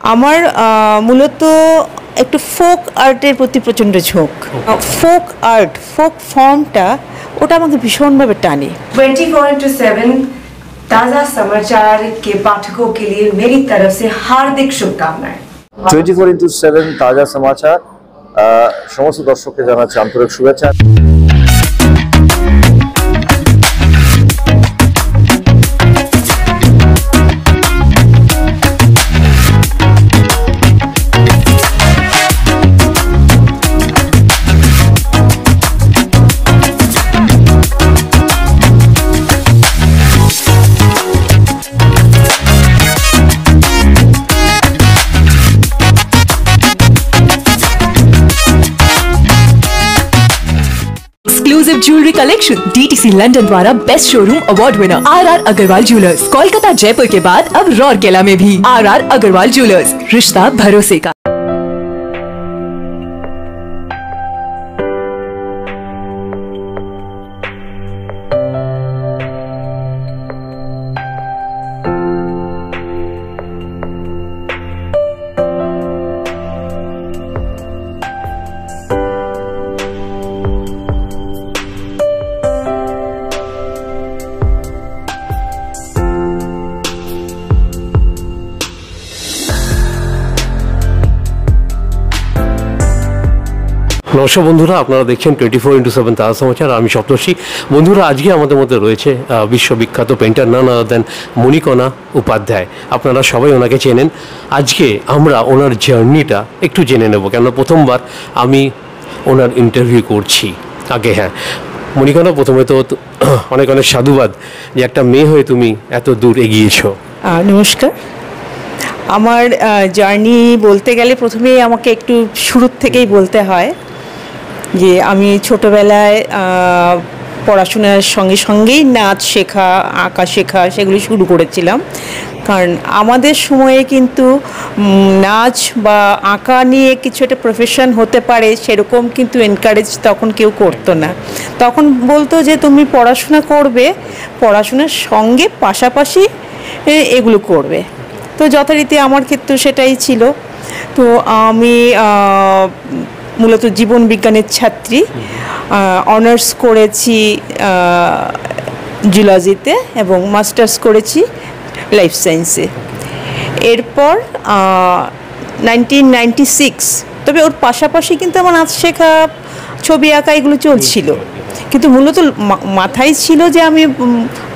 আমার মূলত একটু ফোক আর্টের প্রতি প্রচণ্ড ঝোঁক। ফোক আর্ট, ফোক ফর্মটা ওটা আমাকে ভীষণভাবে টানে। 24/7 ताज़ा समाचार के पाठकों के लिए मेरी तरफ से हार्दिक शुभकामनाएं। 24/7 ताज़ा समाचार समस्त दर्शक के जानाচ্ছি আন্তরিক শুভেচ্ছা। Exclusive jewelry collection DTC London द्वारा best showroom award winner RR Agarwal jewellers, Kolkata Jaipur के बाद अब रौरकेला में भी RR अग्रवाल ज्वेलर्स, रिश्ता भरोसे का। নমস্কার বন্ধুরা, আপনারা দেখছেন 24/7 তাজা সমাচার। আমি সপ্তর্ষি। বন্ধুরা, আজকে আমাদের মধ্যে রয়েছে বিশ্ববিখ্যাত পেন্টার নান আদার দেন মণিকণা উপাধ্যায়। আপনারা সবাই ওনাকে চেনেন। আজকে আমরা ওনার জার্নিটা একটু জেনে নেব, কেননা প্রথমবার আমি ওনার ইন্টারভিউ করছি। আগে হ্যাঁ, মণিকণা, প্রথমে তো অনেক অনেক সাধুবাদ যে একটা মেয়ে হয়ে তুমি এত দূর এগিয়েছো। নমস্কার। আমার জার্নি বলতে গেলে প্রথমেই আমাকে একটু শুরুর থেকেই বলতে হয় যে আমি ছোটোবেলায় পড়াশোনার সঙ্গে সঙ্গেই নাচ শেখা, আঁকা শেখা সেগুলি শুরু করেছিলাম। কারণ আমাদের সময়ে কিন্তু নাচ বা আঁকা নিয়ে কিছু একটা প্রফেশন হতে পারে সেরকম কিন্তু এনকারেজ তখন কেউ করতো না। তখন বলতো যে তুমি পড়াশোনা করবে, পড়াশোনার সঙ্গে পাশাপাশি এগুলো করবে। তো যথারীতি আমার ক্ষেত্রে সেটাই ছিল। তো আমি মূলত জীবন বিজ্ঞানের ছাত্রী, অনার্স করেছি জুলজিতে এবং মাস্টার্স করেছি লাইফ সায়েন্সে। এরপর 1996, তবে ওর পাশাপাশি কিন্তু আমার নাচ শেখা, ছবি আঁকা এগুলো চলছিল, কিন্তু মূলত মাথায় ছিল যে আমি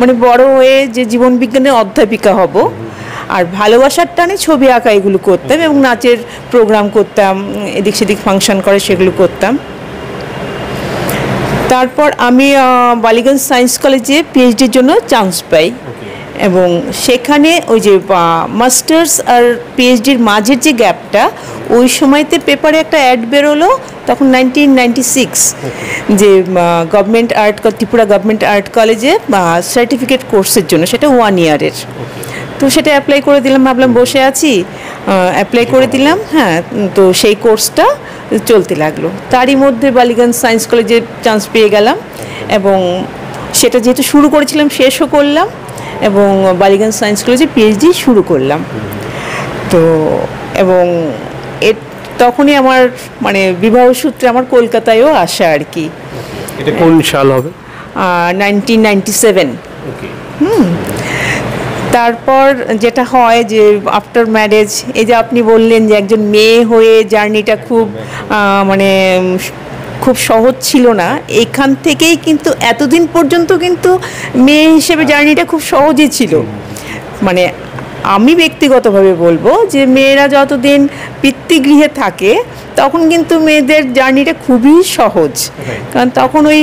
মানে বড় হয়ে যে জীবন বিজ্ঞানের অধ্যাপিকা হব, আর ভালোবাসার টানে ছবি আঁকা এগুলো করতাম এবং নাচের প্রোগ্রাম করতাম, এদিক সেদিক ফাংশন করে সেগুলো করতাম। তারপর আমি বালিগঞ্জ সায়েন্স কলেজে পিএইচডির জন্য চান্স পাই এবং সেখানে ওই যে মাস্টার্স আর পিএইচডির মাঝের যে গ্যাপটা, ওই সময়তে পেপারে একটা অ্যাড বেরোলো তখন 1996 যে government art, Tripura government art কলেজে সার্টিফিকেট কোর্সের জন্য, সেটা 1 ইয়ারের। তো সেটা অ্যাপ্লাই করে দিলাম, ভাবলাম বসে আছি, অ্যাপ্লাই করে দিলাম। হ্যাঁ, তো সেই কোর্সটা চলতে লাগলো। তারই মধ্যে বালিগঞ্জ সায়েন্স কলেজে চান্স পেয়ে গেলাম এবং সেটা যেহেতু শুরু করেছিলাম শেষও করলাম এবং বালিগঞ্জ সায়েন্স কলেজে পিএইচডি শুরু করলাম। তো এবং তখনই আমার মানে বিবাহ সূত্রে আমার কলকাতায়ও আসা আর কি। এটা কোন সাল হবে? 1997। তারপর যেটা হয় যে আফটার ম্যারেজ, এই যে আপনি বললেন যে একজন মেয়ে হয়ে জার্নিটা খুব সহজ ছিল না, এখান থেকেই কিন্তু এতদিন পর্যন্ত কিন্তু মেয়ে হিসেবে জার্নিটা খুব সহজই ছিল। মানে আমি ব্যক্তিগতভাবে বলবো যে মেয়েরা যতদিন পিতৃগৃহে থাকে তখন কিন্তু মেয়েদের জার্নিটা খুবই সহজ, কারণ তখন ওই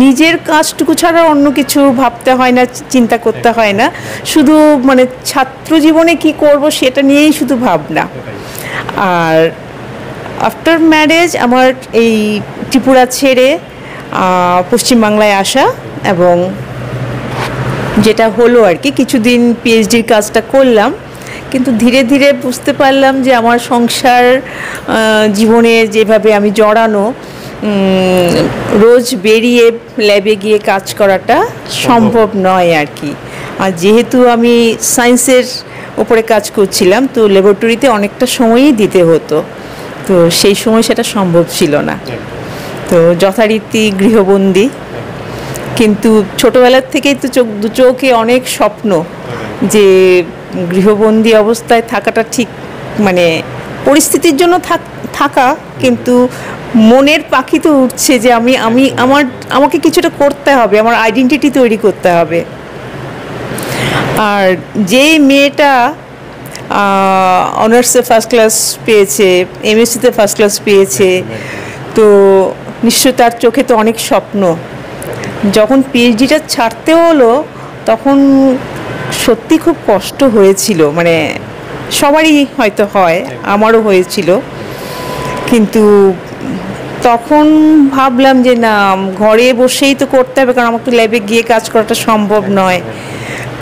নিজের কাজটুকু ছাড়া অন্য কিছু ভাবতে হয় না, চিন্তা করতে হয় না, শুধু মানে ছাত্র জীবনে কি করব সেটা নিয়েই শুধু ভাবনা। আর আফটার ম্যারেজ আমার এই ত্রিপুরা ছেড়ে পশ্চিমবাংলায় আসা এবং যেটা হলো আর কি, কিছুদিন পিএইচডির কাজটা করলাম, কিন্তু ধীরে ধীরে বুঝতে পারলাম যে আমার সংসার জীবনে যেভাবে আমি জড়ানো, রোজ বেরিয়ে ল্যাবে গিয়ে কাজ করাটা সম্ভব নয় আর কি। আর যেহেতু আমি সায়েন্সের ওপরে কাজ করছিলাম, তো ল্যাবরেটরিতে অনেকটা সময়ই দিতে হতো, তো সেই সময় সেটা সম্ভব ছিল না। তো যথারীতি গৃহবন্দী, কিন্তু ছোটোবেলার থেকেই তো দু চোখে অনেক স্বপ্ন যে গৃহবন্দী অবস্থায় থাকাটা ঠিক, মানে পরিস্থিতির জন্য থাকা, কিন্তু মনের পাখি তো উঠছে যে আমাকে কিছুটা করতে হবে, আমার আইডেন্টিটি তৈরি করতে হবে। আর যে মেয়েটা অনার্সে ফার্স্ট ক্লাস পেয়েছে, এমএসসিতে ফার্স্ট ক্লাস পেয়েছে, তো নিশ্চয় তার চোখে তো অনেক স্বপ্ন। যখন পিএইচডিটা ছাড়তে হলো তখন সত্যি খুব কষ্ট হয়েছিল, মানে সবারই হয়তো হয়, আমারও হয়েছিল। কিন্তু তখন ভাবলাম যে না, ঘরে বসেই তো করতে হবে, কারণ আমাকে ল্যাবে গিয়ে কাজ করাটা সম্ভব নয়।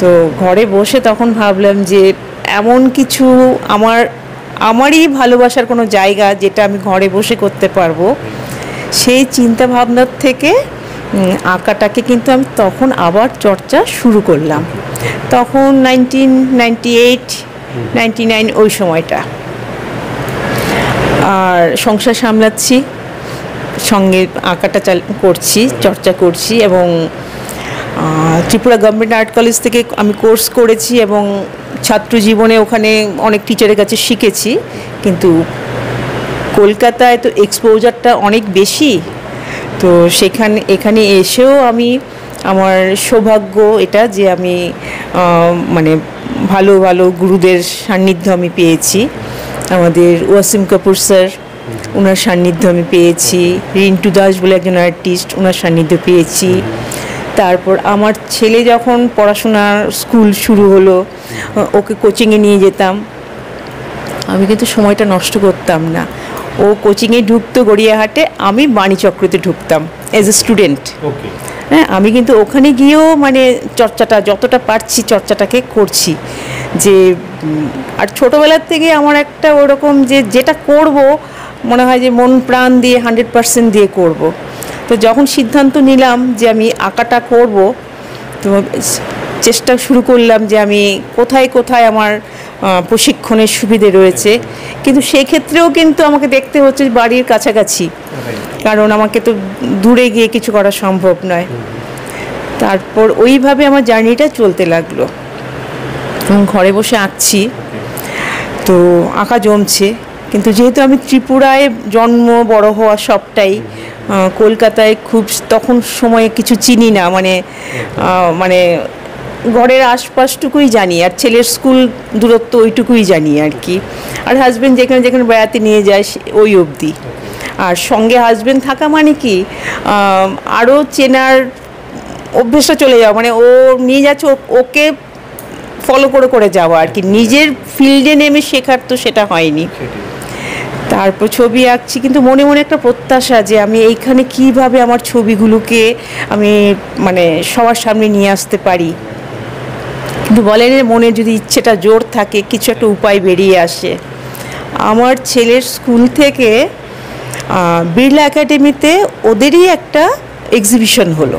তো ঘরে বসে তখন ভাবলাম যে এমন কিছু আমারই ভালোবাসার কোনো জায়গা যেটা আমি ঘরে বসে করতে পারবো, সেই চিন্তা ভাবনার থেকে আঁকাটাকে কিন্তু আমি তখন আবার চর্চা শুরু করলাম। তখন 1998, 99 ওই সময়টা। আর সংসার সামলাচ্ছি, সঙ্গে আঁকাটা করছি, চর্চা করছি, এবং ত্রিপুরা গভর্নমেন্ট আর্ট কলেজ থেকে আমি কোর্স করেছি এবং ছাত্র জীবনে ওখানে অনেক টিচারের কাছে শিখেছি। কিন্তু কলকাতায় তো এক্সপোজারটা অনেক বেশি, তো এখানে এসেও আমার সৌভাগ্য এটা যে আমি মানে ভালো ভালো গুরুদের সান্নিধ্য আমি পেয়েছি। আমাদের ওয়াসিম কাপুর স্যার, ওনার সান্নিধ্য আমি পেয়েছি। রিন্টু দাস বলে একজন আর্টিস্ট, ওনার সান্নিধ্য পেয়েছি। তারপর আমার ছেলে যখন পড়াশোনার স্কুল শুরু হলো, ওকে কোচিংয়ে নিয়ে যেতাম। আমি কিন্তু সময়টা নষ্ট করতাম না। ও কোচিংয়ে ঢুকতো গড়িয়াহাটে, আমি বাণীচক্রতে ঢুকতাম অ্যাজ এ স্টুডেন্ট। হ্যাঁ, আমি কিন্তু ওখানে গিয়েও মানে চর্চাটা যতটা পারছি চর্চাটাকে করছি। যে আর ছোটোবেলার থেকে আমার একটা ওরকম যেটা করব মনে হয় যে মন প্রাণ দিয়ে 100% দিয়ে করব। তো যখন সিদ্ধান্ত নিলাম যে আমি আঁকাটা করব, তো চেষ্টা শুরু করলাম যে আমি কোথায় কোথায় আমার প্রশিক্ষণের সুবিধে রয়েছে। কিন্তু সেক্ষেত্রেও কিন্তু আমাকে দেখতে হচ্ছে বাড়ির কাছাকাছি, কারণ আমাকে তো দূরে গিয়ে কিছু করা সম্ভব নয়। তারপর ওইভাবে আমার জার্নিটা চলতে লাগলো এবং ঘরে বসে আঁকছি, তো আঁকা জমছে। কিন্তু যেহেতু আমি ত্রিপুরায় জন্ম, বড় হওয়া সবটাই, কলকাতায় খুব তখন সময়ে কিছু চিনি না, মানে ঘরের আশপাশটুকুই জানি, আর ছেলের স্কুল দূরত্ব ওইটুকুই জানি আর কি। আর হাজব্যান্ড যেখানে যেখানে বেড়াতে নিয়ে যায় ওই অবধি। আর সঙ্গে হাজব্যান্ড থাকা মানে কি আরও চেনার অভ্যেসটা চলে যাওয়া, মানে ও নিয়ে যাচ্ছে, ওকে ফলো করে করে যাওয়া আর কি। নিজের ফিল্ডে নেমে শেখার তো সেটা হয়নি। তারপর ছবি আঁকছি, কিন্তু মনে মনে একটা প্রত্যাশা যে আমি এইখানে কিভাবে আমার ছবিগুলোকে আমি মানে সবার সামনে নিয়ে আসতে পারি। কিন্তু বলেন মনের যদি ইচ্ছেটা জোর থাকে, কিছু একটা উপায় বেরিয়ে আসে। আমার ছেলের স্কুল থেকে বিড়লা একাডেমিতে ওদেরই একটা এক্সিবিশন হলো।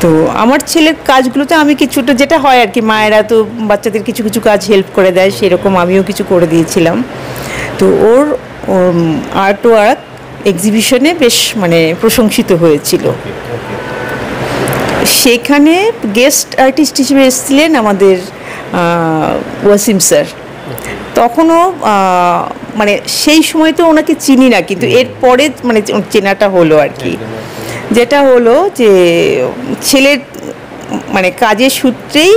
তো আমার ছেলের কাজগুলোতে আমি কিছুটা, যেটা হয় আর কি, মায়েরা তো বাচ্চাদের কিছু কিছু কাজ হেল্প করে দেয়, সেরকম আমিও কিছু করে দিয়েছিলাম। তো ওর আর্ট ওয়ার্ক এক্সিবিশনে বেশ মানে প্রশংসিত হয়েছিল। সেখানে গেস্ট আর্টিস্ট হিসেবে এসেছিলেন আমাদের ওয়াসিম স্যার। তখনও মানে সেই সময় তো ওনাকে চিনি না, কিন্তু এরপরে মানে চেনাটা হলো আর কি। যেটা হলো যে ছেলের মানে কাজের সূত্রেই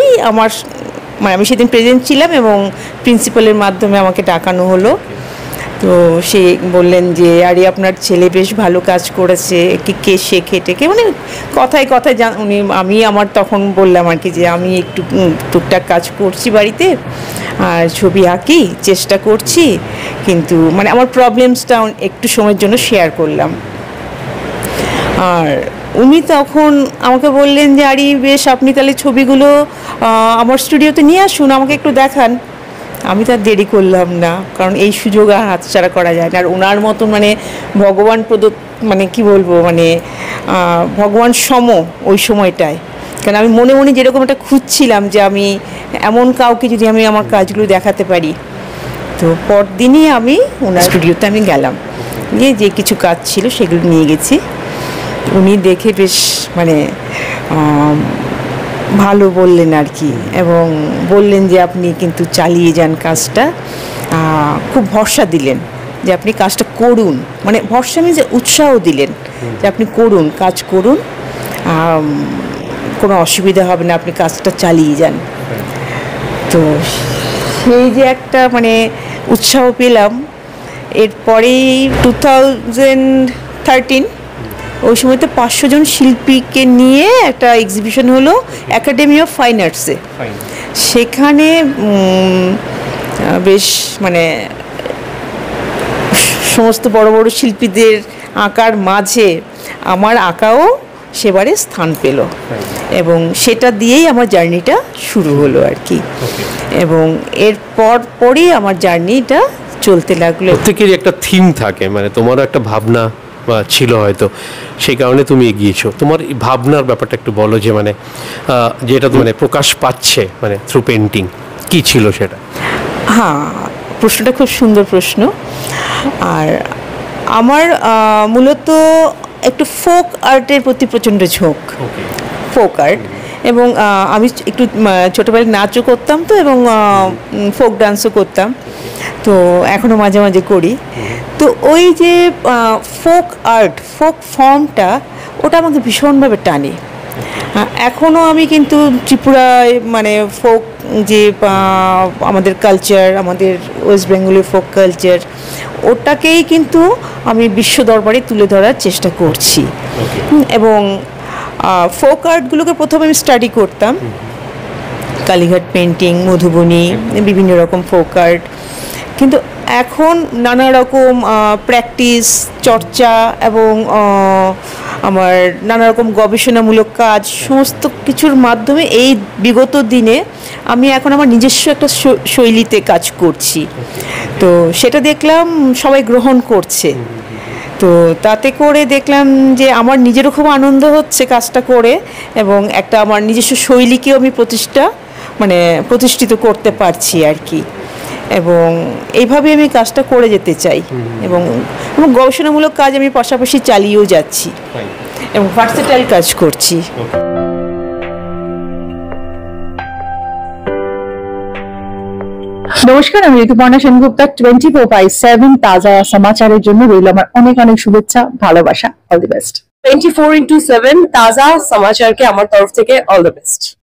মানে আমি সেদিন প্রেজেন্ট ছিলাম এবং প্রিন্সিপালের মাধ্যমে আমাকে ডাকানো হলো। তো সে বললেন যে আরে আপনার ছেলে বেশ ভালো কাজ করেছে, কে শেখে টেকে, মানে কথায় কথায় আমি আমার তখন বললাম আর কি যে আমি একটু টুকটাক কাজ করছি বাড়িতে, আর ছবি আঁকি, চেষ্টা করছি, কিন্তু মানে আমার প্রবলেমসটা একটু সময়ের জন্য শেয়ার করলাম। আর উনি তখন আমাকে বললেন যে আরে বেশ, আপনি তাহলে ছবিগুলো আমার স্টুডিওতে নিয়ে আসুন, আমাকে একটু দেখান। আমি তার দেরি করলাম না, কারণ এই সুযোগ আর হাতছাড়া করা যায় না। আর ওনার মতন মানে ভগবান প্রদত্ত, মানে কি বলবো, মানে ভগবান সম ওই সময়টায়, কারণ আমি মনে মনে যেরকম একটা খুঁজছিলাম যে আমি এমন কাউকে যদি আমি আমার কাজগুলো দেখাতে পারি। তো পরদিনই আমি ওনার স্টুডিওতে আমি গেলাম, গিয়ে যে কিছু কাজ ছিল সেগুলো নিয়ে গেছি। উনি দেখে বেশ মানে ভালো বললেন আর কি, এবং বললেন যে আপনি কিন্তু চালিয়ে যান কাজটা, খুব ভরসা দিলেন যে আপনি কাজটা করুন, মানে ভরসা যে উৎসাহ দিলেন যে আপনি করুন, কাজ করুন, কোনো অসুবিধা হবে না, আপনি কাজটা চালিয়ে যান। তো সেই যে একটা মানে উৎসাহ পেলাম। এরপরেই 2013 ওই সময় তো 500 জন শিল্পীকে নিয়ে একটা এক্সিবিশন হলো একাডেমি অফ ফাইন আর্টসে। সেখানে বেশ মানে সমস্ত বড় বড় শিল্পীদের আঁকার মাঝে আমার আঁকাও সেবারে স্থান পেল, এবং সেটা দিয়েই আমার জার্নিটা শুরু হলো আর কি। এবং এরপর পরই আমার জার্নিটা চলতে লাগলো। প্রত্যেকেরই একটা থিম থাকে, মানে তোমারও একটা ভাবনা ছিল হয়তো, সেই কারণে তুমি এগিয়েছো। তোমার এই ভাবনার ব্যাপারটা একটু বলো, যে মানে যেটা মানে প্রকাশ পাচ্ছে মানে থ্রু পেন্টিং, কি ছিল সেটা? হ্যাঁ, প্রশ্নটা খুব সুন্দর প্রশ্ন। আর আমার মূলত একটু ফোক আর্টের প্রতি প্রচণ্ড ঝোঁক, ফোক আর্ট। এবং আমি একটু ছোটোবেলায় নাচও করতাম তো, এবং ফোক ডান্সও করতাম, তো এখনও মাঝে মাঝে করি। তো ওই যে ফোক আর্ট, ফোক ফর্মটা, ওটা আমাকে ভীষণভাবে টানে। এখনও আমি কিন্তু ত্রিপুরায় মানে ফোক যে আমাদের কালচার, আমাদের ওয়েস্ট বেঙ্গলের ফোক কালচার, ওটাকেই কিন্তু আমি বিশ্ব দরবারে তুলে ধরার চেষ্টা করছি। এবং ফোক আর্টগুলোকে প্রথমে আমি স্টাডি করতাম, কালীঘাট পেন্টিং, মধুবনী, বিভিন্ন রকম ফোক আর্ট। কিন্তু এখন নানা রকম প্র্যাকটিস, চর্চা এবং আমার নানা রকম গবেষণামূলক কাজ, সমস্ত কিছুর মাধ্যমে এই বিগত দিনে আমি এখন আমার নিজস্ব একটা শৈলীতে কাজ করছি। তো সেটা দেখলাম সবাই গ্রহণ করছে। তো তাতে করে দেখলাম যে আমার নিজেরও খুব আনন্দ হচ্ছে কাজটা করে, এবং একটা আমার নিজস্ব শৈলীকেও আমি প্রতিষ্ঠিত করতে পারছি আর কি। এবং এইভাবে আমি কাজটা করে যেতে চাই, এবং গবেষণামূলক কাজ আমি পাশাপাশি চালিয়েও যাচ্ছি, এবং ভার্সেটাইল কাজ করছি। নমস্কার, আমি ঋতুপর্ণা সেনগুপ্তা। 24/7 তাজা সমাচারের জন্য রইল আমার অনেক অনেক শুভেচ্ছা, ভালোবাসা। All the best. 24/7 তাজা সমাচারকে আমার তরফ থেকে অল দ্য বেস্ট।